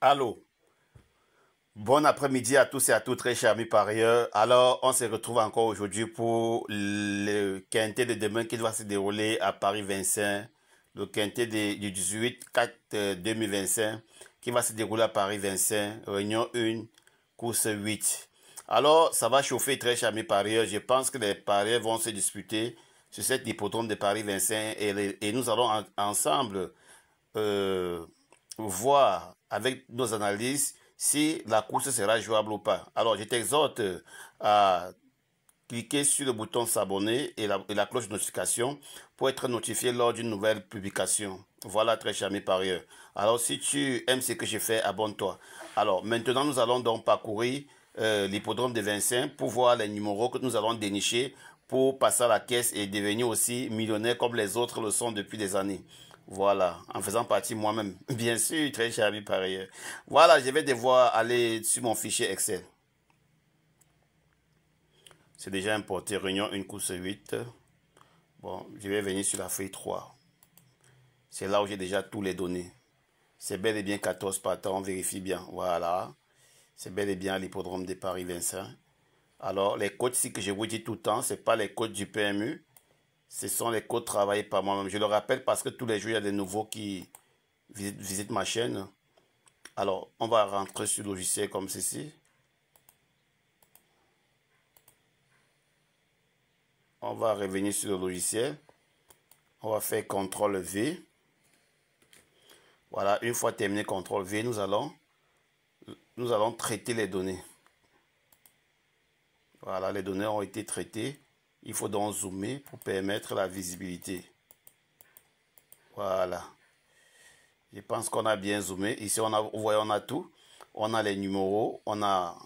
Allô, bon après-midi à tous et à toutes, très chers amis parieurs. Alors, on se retrouve encore aujourd'hui pour le quintet de demain qui doit se dérouler à Paris-Vincennes. Le quintet du 18-4-2025 qui va se dérouler à Paris-Vincennes, réunion 1, course 8. Alors, ça va chauffer, très chers amis parieurs. Je pense que les parieurs vont se disputer sur cet hippodrome de Paris-Vincennes et nous allons ensemble euh, voir avec nos analyses si la course sera jouable ou pas. Alors, je t'exhorte à cliquer sur le bouton s'abonner et la cloche de notification pour être notifié lors d'une nouvelle publication. Voilà, très cher mes parieurs. Alors, si tu aimes ce que je fais, abonne-toi. Alors, maintenant, nous allons donc parcourir l'hippodrome de Vincennes pour voir les numéros que nous allons dénicher pour passer à la caisse et devenir aussi millionnaire comme les autres le sont depuis des années. Voilà, en faisant partie moi-même, bien sûr, très cher ami parieur. Voilà, je vais devoir aller sur mon fichier Excel. C'est déjà importé, réunion 1, course 8. Bon, je vais venir sur la feuille 3. C'est là où j'ai déjà tous les données. C'est bel et bien 14 partants, on vérifie bien. Voilà, c'est bel et bien l'hippodrome de Paris-Vincennes. Alors, les codes ici que je vous dis tout le temps, ce n'est pas les codes du PMU. Ce sont les codes travaillés par moi-même. Je le rappelle parce que tous les jours, il y a des nouveaux qui visitent ma chaîne. Alors, on va rentrer sur le logiciel comme ceci. On va revenir sur le logiciel. On va faire CTRL V. Voilà, une fois terminé CTRL V, nous allons traiter les données. Voilà, les données ont été traitées. Il faut donc zoomer pour permettre la visibilité. Voilà. Je pense qu'on a bien zoomé. Ici, vous voyez, on a tout. On a les numéros, on a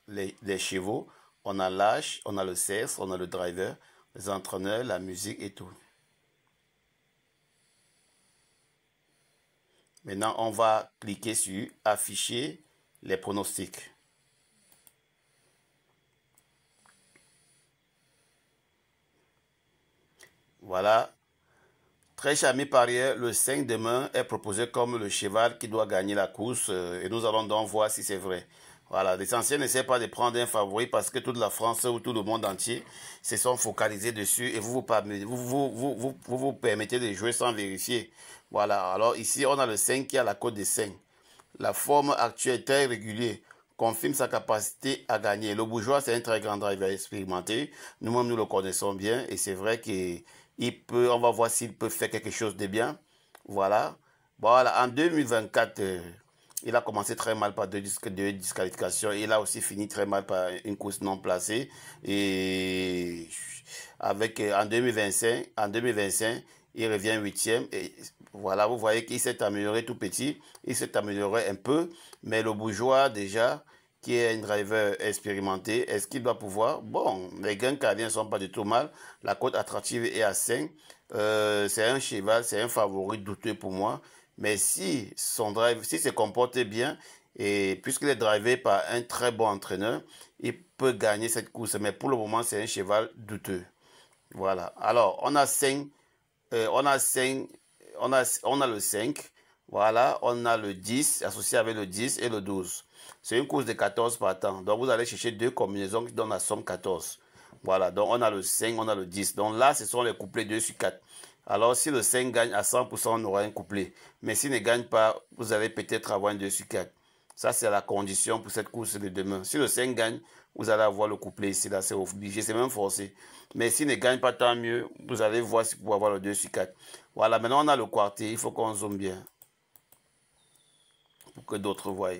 les chevaux, on a l'âge, on a le sexe, on a le driver, les entraîneurs, la musique et tout. Maintenant, on va cliquer sur afficher les pronostics. Voilà. Très cher ami parieur, le 5 demain est proposé comme le cheval qui doit gagner la course et nous allons donc voir si c'est vrai. Voilà, l'essentiel n'essaie pas de prendre un favori parce que toute la France ou tout le monde entier se sont focalisés dessus et vous vous permettez de jouer sans vérifier. Voilà, alors ici on a le 5 qui a la cote de 5. La forme actuelle est très régulière, confirme sa capacité à gagner. Le bourgeois, c'est un très grand driver expérimenté. Nous-mêmes, nous le connaissons bien et c'est vrai qu'il peut, on va voir s'il peut faire quelque chose de bien. Voilà. Voilà, en 2024, il a commencé très mal par deux disqualifications. Il a aussi fini très mal par une course non placée. Et avec en 2025, il revient 8e. Et voilà, vous voyez qu'il s'est amélioré tout petit. Il s'est amélioré un peu. Mais le bourgeois, déjà, qui est un driver expérimenté, est-ce qu'il doit pouvoir? Bon, les gains canadiens ne sont pas du tout mal. La cote attractive est à 5. C'est un cheval, c'est un favori douteux pour moi. Mais si son drive, s'il se comporte bien, et puisqu'il est drivé par un très bon entraîneur, il peut gagner cette course. Mais pour le moment, c'est un cheval douteux. Voilà. Alors, on a 5, on a 5, on a le 5. Voilà, on a le 10 associé avec le 10 et le 12. C'est une course de 14 partants. Donc, vous allez chercher deux combinaisons qui donnent la somme 14. Voilà, donc on a le 5, on a le 10. Donc là, ce sont les couplets 2 sur 4. Alors, si le 5 gagne à 100%, on aura un couplet. Mais s'il ne gagne pas, vous allez peut-être avoir un 2 sur 4. Ça, c'est la condition pour cette course de demain. Si le 5 gagne, vous allez avoir le couplet ici. Là, c'est obligé, c'est même forcé. Mais s'il ne gagne pas, tant mieux. Vous allez voir si vous pouvez avoir le 2 sur 4. Voilà, maintenant, on a le quartier. Il faut qu'on zoome bien pour que d'autres voient.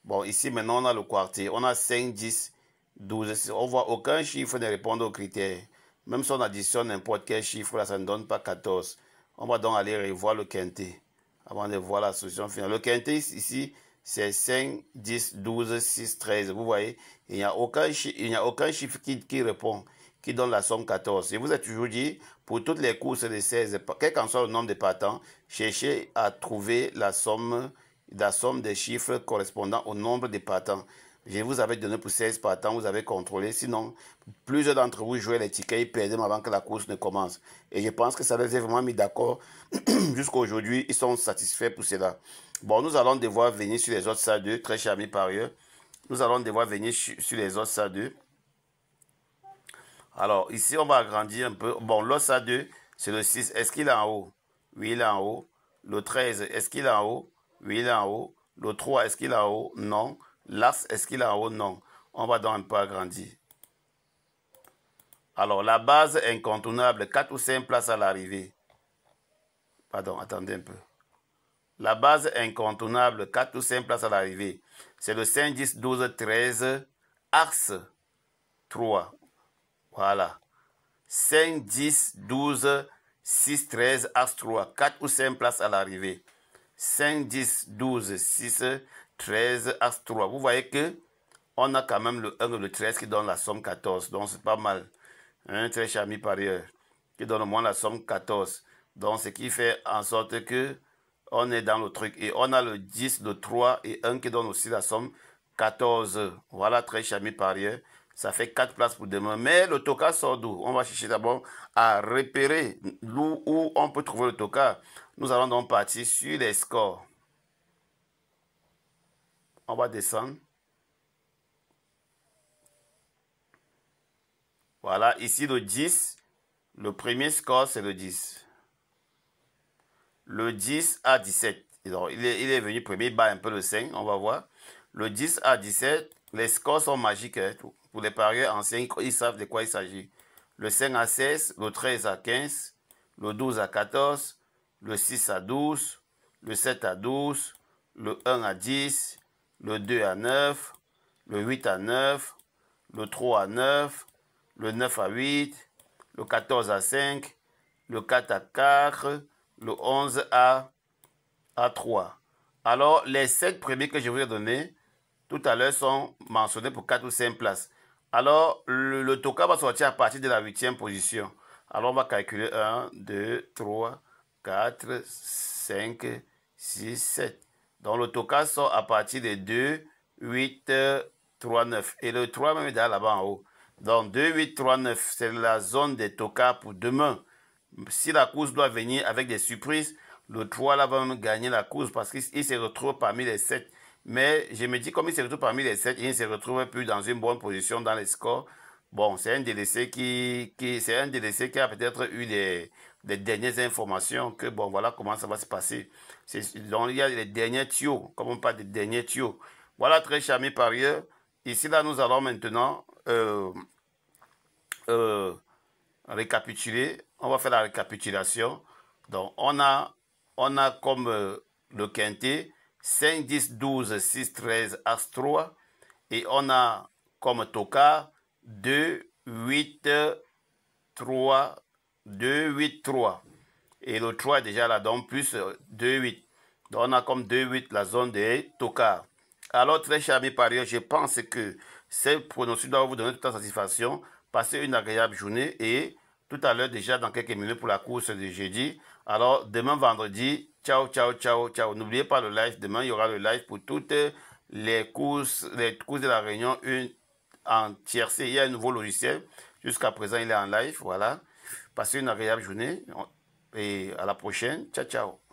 Bon, ici, maintenant, on a le quartier. On a 5, 10, 12. On voit aucun chiffre ne répond aux critères. Même si on additionne n'importe quel chiffre, là, ça ne donne pas 14. On va donc aller revoir le quintet avant de voir la solution finale. Le quintet, ici, c'est 5, 10, 12, 6, 13. Vous voyez, il n'y a aucun chiffre qui répond, qui donne la somme 14. Et vous êtes toujours dit, pour toutes les courses de 16, quel qu'en soit le nombre de partants, cherchez à trouver la somme des chiffres correspondant au nombre de partants. Je vous avais donné pour 16 partants, vous avez contrôlé. Sinon, plusieurs d'entre vous jouaient les tickets et perdaient avant que la course ne commence. Et je pense que ça les a vraiment mis d'accord. Jusqu'à aujourd'hui, ils sont satisfaits pour cela. Bon, nous allons devoir venir sur les autres SA2, très chers amis parieurs. Nous allons devoir venir sur les autres SA2. Alors, ici, on va agrandir un peu. Bon, l'autre SA2, c'est le 6. Est-ce qu'il est en haut? Oui, il est en haut. Le 13, est-ce qu'il est en haut? Oui, il est en haut. Le 3, est-ce qu'il est en haut? Non. L'As, est-ce qu'il est en haut? Non. On va donc un peu agrandir. Alors, la base incontournable, 4 ou 5 places à l'arrivée. Pardon, attendez un peu. La base incontournable, 4 ou 5 places à l'arrivée, c'est le 5, 10, 12, 13, As 3. Voilà. 5, 10, 12, 6, 13, As 3. 4 ou 5 places à l'arrivée. 5, 10, 12, 6, 13, As 3. Vous voyez que on a quand même le 1 et le 13 qui donnent la somme 14. Donc, c'est pas mal. Hein, très cher ami parieur. Qui donne au moins la somme 14. Donc, ce qui fait en sorte que on est dans le truc. Et on a le 10, le 3 et 1 qui donne aussi la somme 14. Voilà, très cher ami parieur. Ça fait 4 places pour demain. Mais le toka sort d'où? On va chercher d'abord à repérer où on peut trouver le toka. Nous allons donc partir sur les scores. On va descendre. Voilà, ici le 10. Le premier score, c'est le 10. Le 10 à 17. Donc, il est venu premier, il bat un peu le 5, on va voir. Le 10 à 17, les scores sont magiques. Hein. Pour les parieurs anciens, ils savent de quoi il s'agit. Le 5 à 16, le 13 à 15, le 12 à 14, le 6 à 12, le 7 à 12, le 1 à 10, le 2 à 9, le 8 à 9, le 3 à 9, le 9 à 8, le 14 à 5, le 4 à 4, le 11 à 3. Alors, les 7 premiers que je vous ai donnés, tout à l'heure, sont mentionnés pour 4 ou 5 places. Alors, le toka va sortir à partir de la 8e position. Alors, on va calculer 1, 2, 3, 4, 5, 6, 7. Donc, le toka sort à partir de 2, 8, 3, 9. Et le 3 même est là-bas en haut. Donc, 2, 8, 3, 9, c'est la zone des tokas pour demain. Si la course doit venir avec des surprises, le 3 là va même gagner la course parce qu'il se retrouve parmi les 7. Mais je me dis, comme il se retrouve parmi les 7, il ne se retrouve plus dans une bonne position dans les scores. Bon, c'est un délaissé qui a peut-être eu les dernières informations que, bon, voilà comment ça va se passer. Donc, il y a les derniers tuyaux, comme on parle des derniers tuyaux. Voilà, très chers amis parieurs. Ici, là, nous allons maintenant récapituler. On va faire la récapitulation. Donc, on a comme le quintet 5, 10, 12, 6, 13, As 3. Et on a comme toka 2, 8, 3, 2, 8, 3. Et le 3 est déjà là, donc plus 2, 8. Donc, on a comme 2, 8 la zone des tokas. Alors, très chers amis parieurs, je pense que ces pronostics doivent vous donner toute la satisfaction. Passez une agréable journée et tout à l'heure déjà dans quelques minutes pour la course de jeudi. Alors demain vendredi, ciao, ciao, ciao, ciao. N'oubliez pas le live. Demain, il y aura le live pour toutes les courses de la Réunion en tiercé. Il y a un nouveau logiciel. Jusqu'à présent, il est en live. Voilà. Passez une agréable journée et à la prochaine. Ciao, ciao.